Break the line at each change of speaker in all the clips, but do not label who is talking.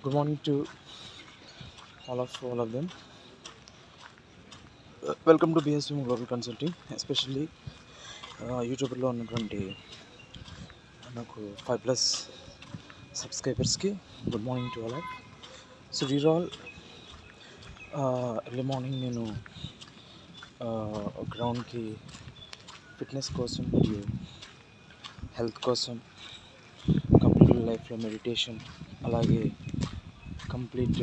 Good morning to all of them. Welcome to BSM Global Consulting, especially యూట్యూబ్లో ఉన్నటువంటి నాకు 5+ సబ్స్క్రైబర్స్కి good morning to all. So these all early morning నేను గ్రౌండ్కి fitness కోసం మరియు హెల్త్ కోసం కంప్లీట్ లైఫ్లో మెడిటేషన్ అలాగే కంప్లీట్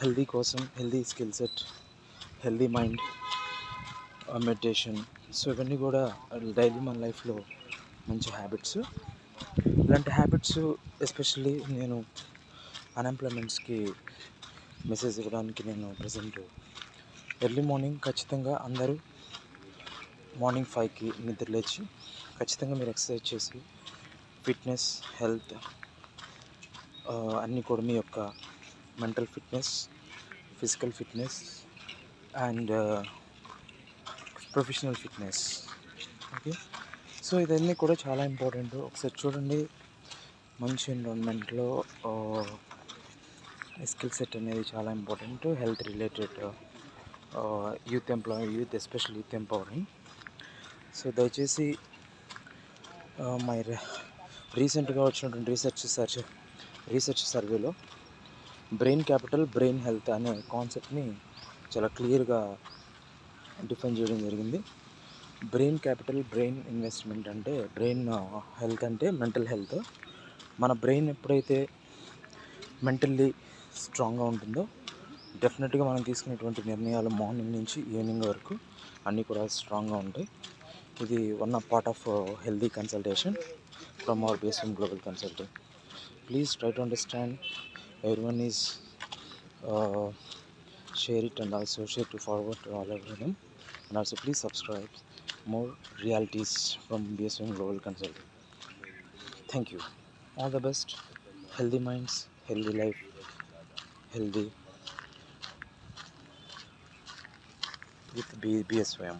హెల్దీ కోసం healthy skill set healthy mind meditation. So ఇవన్నీ కూడా డైలీ మన లైఫ్లో మంచి హ్యాబిట్స్. ఇలాంటి హ్యాబిట్స్ ఎస్పెషల్లీ నేను అన్ఎంప్లాయ్మెంట్స్కి మెసేజ్ ఇవ్వడానికి నేను ప్రజెంట్ ఎర్లీ మార్నింగ్ ఖచ్చితంగా అందరూ మార్నింగ్ 5కి నిద్ర లేచి ఖచ్చితంగా మీరు ఎక్సర్సైజ్ చేసి ఫిట్నెస్ హెల్త్ అన్నీ కూడా మీ యొక్క mental fitness physical fitness and professional fitness. Okay, so ఇవన్నీ కూడా చాలా ఇంపార్టెంట్. ఒకసారి చూడండి, మంచి ఎన్విరాన్మెంట్లో స్కిల్ సెట్ అనేది చాలా important. Health related youth especially youth empowering. So దయచేసి రీసెంట్గా వచ్చినటువంటి రీసెర్చ్ సర్వేలో బ్రెయిన్ క్యాపిటల్ బ్రెయిన్ హెల్త్ అనే కాన్సెప్ట్ని చాలా క్లియర్గా డిఫైన్ చేయడం జరిగింది. బ్రెయిన్ క్యాపిటల్ బ్రెయిన్ ఇన్వెస్ట్మెంట్ అంటే బ్రెయిన్ హెల్త్ అంటే మెంటల్ హెల్త్. మన బ్రెయిన్ ఎప్పుడైతే మెంటల్లీ స్ట్రాంగ్గా ఉంటుందో డెఫినెట్గా మనం తీసుకునేటువంటి నిర్ణయాలు మార్నింగ్ నుంచి ఈవినింగ్ వరకు అన్నీ కూడా స్ట్రాంగ్గా ఉంటాయి. ఇది one of part of healthy consultation from our BSM Global Consulting. Please try to understand. Everyone is share it and also share to forward to all of them. And also please subscribe more realities from BSM Global Consulting. Thank you. All the best. Healthy minds, healthy life, healthy with BSM.